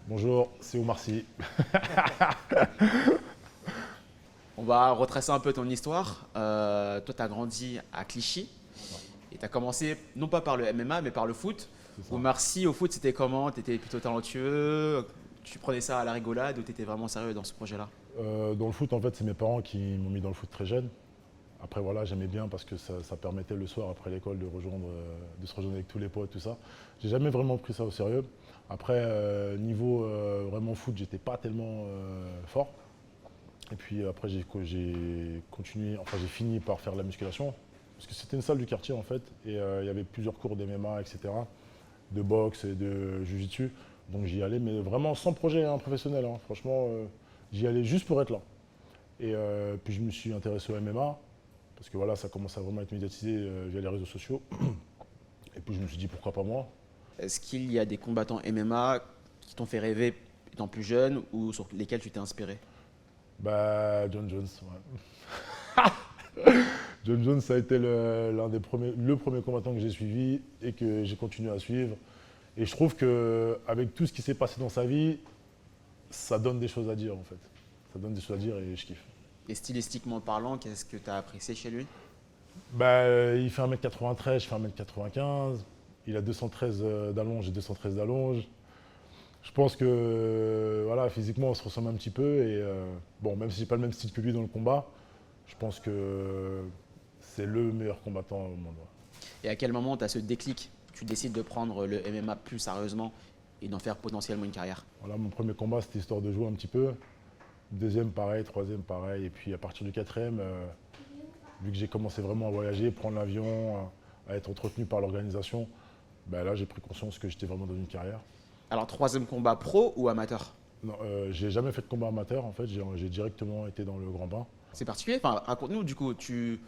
Bonjour, c'est Omar Sy. On va retracer un peu ton histoire. Toi, tu as grandi à Clichy et tu as commencé non pas par le MMA mais par le foot. C'est ça. Omar Sy, au foot, c'était comment? Tu étais plutôt talentueux? Tu prenais ça à la rigolade ou tu étais vraiment sérieux dans ce projet-là? Dans le foot, en fait, c'est mes parents qui m'ont mis dans le foot très jeune. Après, voilà, j'aimais bien parce que ça permettait le soir, après l'école, de se rejoindre avec tous les potes, tout ça. J'ai jamais vraiment pris ça au sérieux. Après, niveau vraiment foot, j'étais pas tellement fort. Et puis après, j'ai continué, enfin, j'ai fini par faire de la musculation. Parce que c'était une salle du quartier, en fait. Et il y avait plusieurs cours d'MMA, etc. De boxe et de jiu-jitsu. Donc j'y allais, mais vraiment sans projet professionnel, hein. Franchement, j'y allais juste pour être là. Et puis je me suis intéressé au MMA, parce que voilà, ça commence à vraiment être médiatisé via les réseaux sociaux. Et puis je me suis dit pourquoi pas moi. Est-ce qu'il y a des combattants MMA qui t'ont fait rêver étant plus jeune ou sur lesquels tu t'es inspiré? Bah, John Jones, ouais. John Jones, ça a été le premier combattant que j'ai suivi et que j'ai continué à suivre. Et je trouve qu'avec tout ce qui s'est passé dans sa vie, ça donne des choses à dire en fait. Ça donne des choses à dire et je kiffe. Et stylistiquement parlant, qu'est-ce que tu as apprécié chez lui? Bah, il fait 1m93, je fais 1m95. Il a 213 d'allonge et 213 d'allonge. Je pense que voilà, physiquement, on se ressemble un petit peu. Et bon, même si j'ai pas le même style que lui dans le combat, je pense que c'est le meilleur combattant au monde. Ouais. Et à quel moment tu as ce déclic? Tu décides de prendre le MMA plus sérieusement et d'en faire potentiellement une carrière? Voilà, mon premier combat, c'était histoire de jouer un petit peu. Deuxième, pareil. Troisième, pareil. Et puis à partir du quatrième, vu que j'ai commencé vraiment à voyager, prendre l'avion, à être entretenu par l'organisation, ben là, j'ai pris conscience que j'étais vraiment dans une carrière. Alors, troisième combat pro ou amateur? Non, j'ai jamais fait de combat amateur en fait, j'ai directement été dans le grand bain. C'est particulier. Enfin, raconte-nous, du coup, tu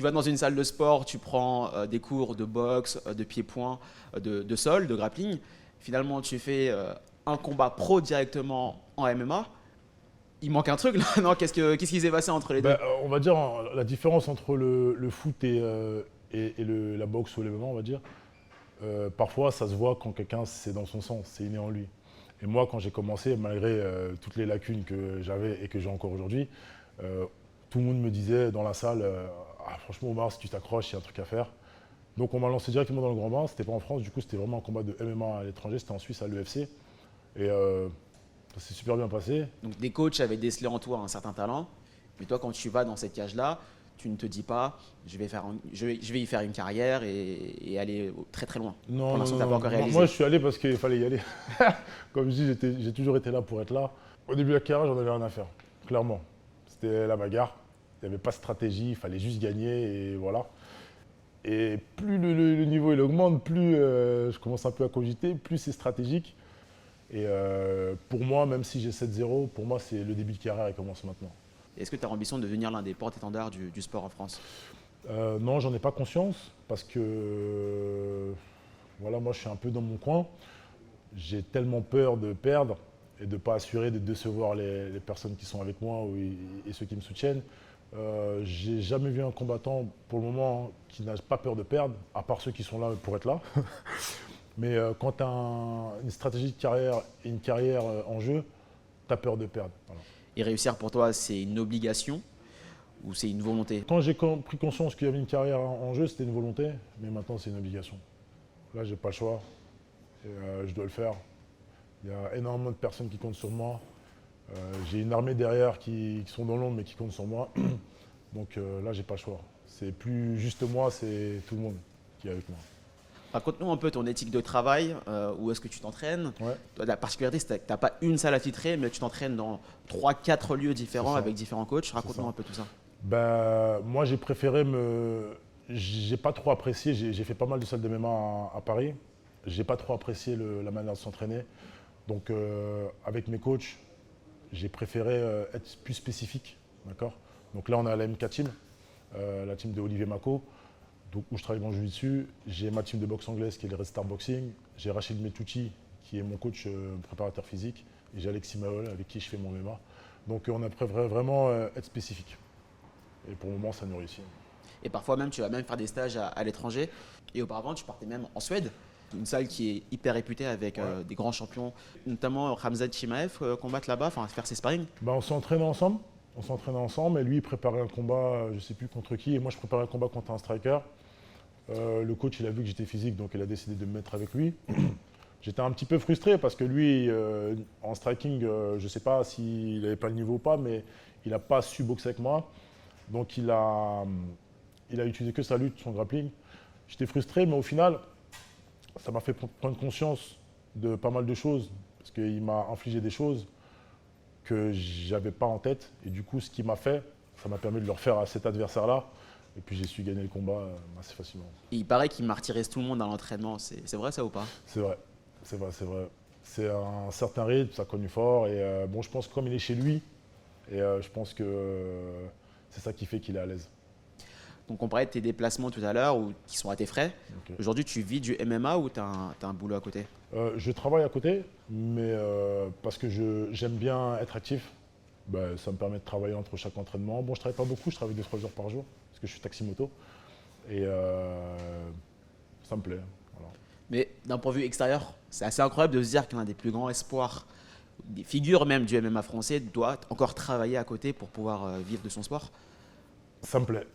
vas dans une salle de sport, tu prends des cours de boxe, de pied-point, de sol, de grappling. Finalement, tu fais un combat pro directement en MMA. Il manque un truc là, non? Qu'est-ce qui s'est passé entre les deux? Ben, on va dire la différence entre le foot et la boxe ou les MMA, on va dire, parfois ça se voit quand quelqu'un c'est dans son sang, c'est inné en lui. Et moi quand j'ai commencé, malgré toutes les lacunes que j'avais et que j'ai encore aujourd'hui, euh, tout le monde me disait dans la salle, ah, franchement Omar, si tu t'accroches, il y a un truc à faire. Donc on m'a lancé directement dans le grand bain, c'était pas en France, du coup c'était vraiment un combat de MMA à l'étranger, c'était en Suisse à l'UFC. Et ça s'est super bien passé. Donc, des coachs avaient décelé en toi un certain talent, mais toi, quand tu vas dans cette cage-là, tu ne te dis pas, je vais y faire une carrière et aller très très loin. Pour Non, non, l'instant, non, tu n'as pas non. encore Moi, réalisé. je suis allé parce qu'il fallait y aller. Comme je dis, j'ai toujours été là pour être là. Au début de la carrière, j'en avais rien à faire, clairement. C'était la bagarre. Il n'y avait pas de stratégie, il fallait juste gagner et voilà. Et plus le niveau il augmente, plus je commence un peu à cogiter, plus c'est stratégique. Et pour moi, même si j'ai 7-0, pour moi, c'est le début de carrière qui commence maintenant. Est-ce que tu as ambition de devenir l'un des porte-étendards du sport en France? Non, j'en ai pas conscience parce que voilà, moi, je suis un peu dans mon coin. J'ai tellement peur de perdre et de ne pas assurer, de décevoir les personnes qui sont avec moi et ceux qui me soutiennent. J'ai jamais vu un combattant pour le moment qui n'a pas peur de perdre, à part ceux qui sont là pour être là. Mais quand tu as une stratégie de carrière et une carrière en jeu, tu as peur de perdre. Voilà. Et réussir pour toi, c'est une obligation ou c'est une volonté? Quand j'ai pris conscience qu'il y avait une carrière en jeu, c'était une volonté, mais maintenant c'est une obligation. Là, j'ai pas le choix et je dois le faire. Il y a énormément de personnes qui comptent sur moi. J'ai une armée derrière qui sont dans l'ombre mais qui comptent sur moi. Donc là, j'ai pas le choix. C'est plus juste moi, c'est tout le monde qui est avec moi. Raconte-nous un peu ton éthique de travail, où est-ce que tu t'entraînes? Ouais, Toi, la particularité, c'est que tu n'as pas une salle attitrée, mais tu t'entraînes dans 3, 4 lieux différents ça. avec différents coachs. C'est Raconte-nous ça. un peu tout ça. Ben, moi, j'ai préféré me. J'ai pas trop apprécié. J'ai fait pas mal de salles de MMA à Paris. J'ai pas trop apprécié la manière de s'entraîner. Donc, avec mes coachs, j'ai préféré être plus spécifique. D'accord. Donc là, on a la MK Team, la team de Olivier Mako, donc, où je travaille dans le jiu-jitsu. J'ai ma team de boxe anglaise qui est le Red Star Boxing. J'ai Rachid Metouchi, qui est mon coach préparateur physique. Et j'ai Alexis Mahol, avec qui je fais mon MMA. Donc, on a préféré vraiment être spécifique. Et pour le moment, ça nous réussit. Et parfois même, tu vas même faire des stages à l'étranger. Et auparavant, tu partais même en Suède. une salle qui est hyper réputée avec des grands champions, notamment Khamzat Chimaev, combattre là-bas, enfin faire ses sparring. On s'entraînait ensemble. On s'entraînait ensemble et lui il préparait un combat, je ne sais plus contre qui, et moi je préparais un combat contre un striker. Le coach il a vu que j'étais physique donc il a décidé de me mettre avec lui. J'étais un petit peu frustré parce que lui en striking, je ne sais pas s'il n'avait pas le niveau ou pas, mais il n'a pas su boxer avec moi. Donc il a utilisé que sa lutte, son grappling. J'étais frustré mais au final ça m'a fait prendre conscience de pas mal de choses parce qu'il m'a infligé des choses que j'avais pas en tête. Et du coup, ce qu'il m'a fait, ça m'a permis de le refaire à cet adversaire-là. Et puis j'ai su gagner le combat assez facilement. Et il paraît qu'il martyrise tout le monde dans l'entraînement. C'est vrai ça ou pas? C'est vrai, c'est vrai, c'est vrai. C'est un certain rythme, ça connu fort. Et bon, je pense que comme il est chez lui, et je pense que c'est ça qui fait qu'il est à l'aise. Donc on parlait de tes déplacements tout à l'heure qui sont à tes frais. Okay. Aujourd'hui, tu vis du MMA ou tu as un boulot à côté? Je travaille à côté, mais parce que j'aime bien être actif. Ça me permet de travailler entre chaque entraînement. Bon, je travaille pas beaucoup, je travaille 2-3 heures par jour parce que je suis taxi-moto. Et ça me plaît. Voilà. Mais d'un point de vue extérieur, c'est assez incroyable de se dire qu'un des plus grands espoirs, des figures même du MMA français, doit encore travailler à côté pour pouvoir vivre de son sport. Ça me plaît.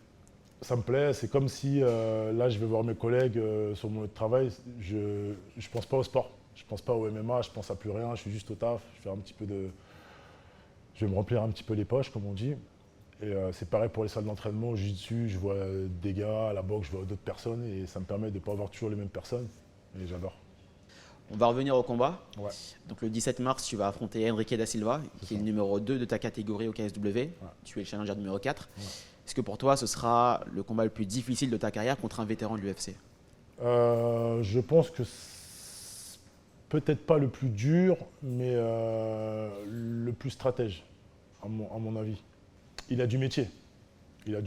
Ça me plaît. C'est comme si là, je vais voir mes collègues sur mon lieu de travail. Je ne pense pas au sport. Je ne pense pas au MMA. Je ne pense à plus rien. Je suis juste au taf. Je vais me remplir un petit peu les poches, comme on dit. Et c'est pareil pour les salles d'entraînement. Je suis dessus. Je vois des gars à la boxe. Je vois d'autres personnes. Et ça me permet de ne pas avoir toujours les mêmes personnes. Et j'adore. On va revenir au combat. Ouais. Donc le 17 mars, tu vas affronter Henrique da Silva, qui est le numéro 2 de ta catégorie au KSW. Ouais. Tu es le challenger numéro 4. Ouais. Est-ce que pour toi, ce sera le combat le plus difficile de ta carrière contre un vétéran de l'UFC? Je pense que peut-être pas le plus dur, mais le plus stratège, à mon avis. Il a du métier. Il a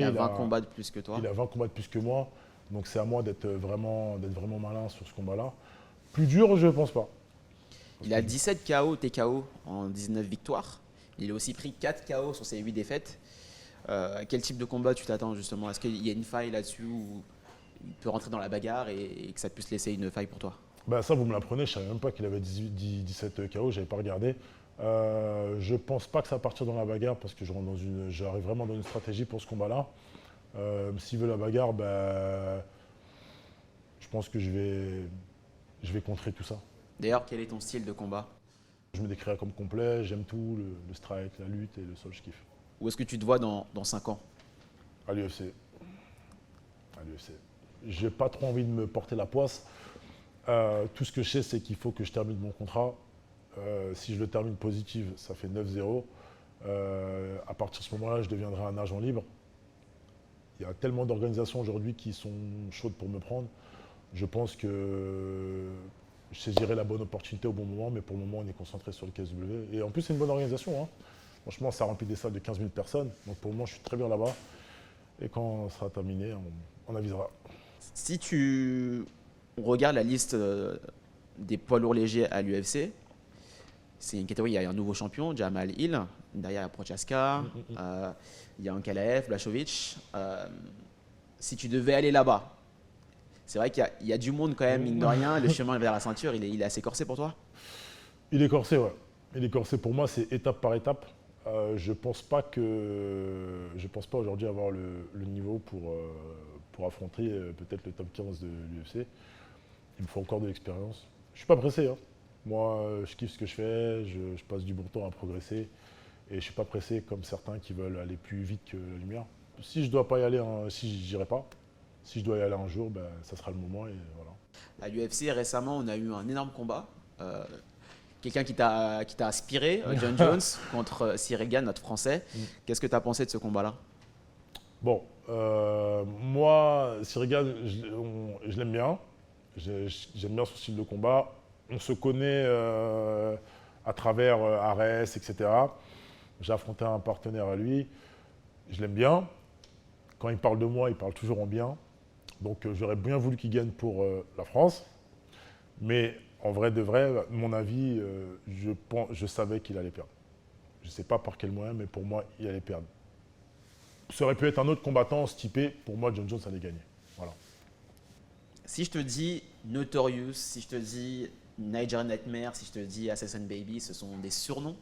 20 combats de plus que toi. Il a 20 combats de plus que moi. Donc c'est à moi d'être vraiment malin sur ce combat-là. Plus dur, je ne pense pas. Il a 17 KO TKO en 19 victoires. Il a aussi pris 4 KO sur ses 8 défaites. Quel type de combat tu t'attends justement? Est-ce qu'il y a une faille là-dessus où il peut rentrer dans la bagarre et que ça puisse laisser une faille pour toi? Ça, vous me l'apprenez. Je ne savais même pas qu'il avait 17 KO. Je n'avais pas regardé. Je ne pense pas que ça va partir dans la bagarre parce que j'arrive vraiment dans une stratégie pour ce combat-là. S'il veut la bagarre, je pense que je vais contrer tout ça. D'ailleurs, quel est ton style de combat? Je me décrirais comme complet, j'aime tout, le strike, la lutte et le sol, je kiffe. Où est-ce que tu te vois dans 5 ans? À l'UFC. J'ai pas trop envie de me porter la poisse. Tout ce que je sais, c'est qu'il faut que je termine mon contrat. Si je le termine positif, ça fait 9-0. À partir de ce moment-là, je deviendrai un agent libre. Il y a tellement d'organisations aujourd'hui qui sont chaudes pour me prendre. Je pense que je saisirai la bonne opportunité au bon moment, mais pour le moment, on est concentré sur le KSW. Et en plus, c'est une bonne organisation. Hein. Franchement, ça remplit des salles de 15 000 personnes. Donc pour le moment, je suis très bien là-bas. Et quand ça sera terminé, on avisera. Si tu regardes la liste des poids lourds légers à l'UFC, c'est une catégorie, il y a un nouveau champion, Jamal Hill. Derrière, il y a Prochaska, il y a Ankalaev, Blachowicz. Si tu devais aller là-bas, c'est vrai qu'il y a du monde quand même, mine de rien. Le chemin vers la ceinture, il est assez corsé pour toi? Il est corsé, ouais. Il est corsé pour moi, c'est étape par étape. Je pense pas aujourd'hui avoir le niveau pour affronter peut-être le top 15 de l'UFC. Il me faut encore de l'expérience. Je suis pas pressé. Hein. Moi, je kiffe ce que je fais, je passe du bon temps à progresser. Et je ne suis pas pressé comme certains qui veulent aller plus vite que la lumière. Si je dois pas y aller, si j'irai pas, si je dois y aller un jour, ça sera le moment et voilà. À l'UFC, récemment, on a eu un énorme combat. Quelqu'un qui t'a inspiré, John Jones, contre Cyril Gane, notre Français. Qu'est-ce que tu as pensé de ce combat-là? Bon, moi, Cyril Gane, je l'aime bien. J'aime bien son style de combat. On se connaît à travers Ares, etc. J'ai affronté un partenaire à lui. Je l'aime bien. Quand il parle de moi, il parle toujours en bien. Donc j'aurais bien voulu qu'il gagne pour la France. Mais en vrai de vrai, mon avis, je savais qu'il allait perdre. Je ne sais pas par quel moyen, mais pour moi, il allait perdre. Ça aurait pu être un autre combattant typé. Pour moi, John Jones allait gagner. Voilà. Si je te dis Notorious, si je te dis Nigerian Nightmare, si je te dis Assassin Baby, ce sont des surnoms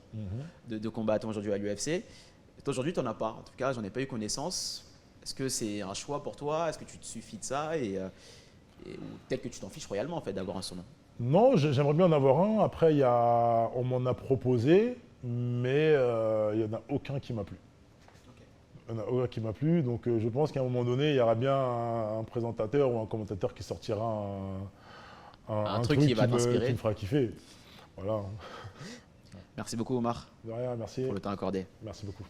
de combattants aujourd'hui à l'UFC. Toi, aujourd'hui, tu n'en as pas. En tout cas, j'en ai pas eu connaissance. Est-ce que c'est un choix pour toi? Est-ce que tu te suffis de ça ou peut-être que tu t'en fiches royalement en fait d'avoir un surnom? Non, j'aimerais bien en avoir un. Après, on m'en a proposé, mais il n'y en a aucun qui m'a plu. Il n'y en a aucun qui m'a plu. Donc, je pense qu'à un moment donné, il y aura bien un présentateur ou un commentateur qui sortira Un truc qui va qui t'inspirer. me fera kiffer. Voilà. Merci beaucoup Omar De rien, merci. pour le temps accordé. Merci beaucoup.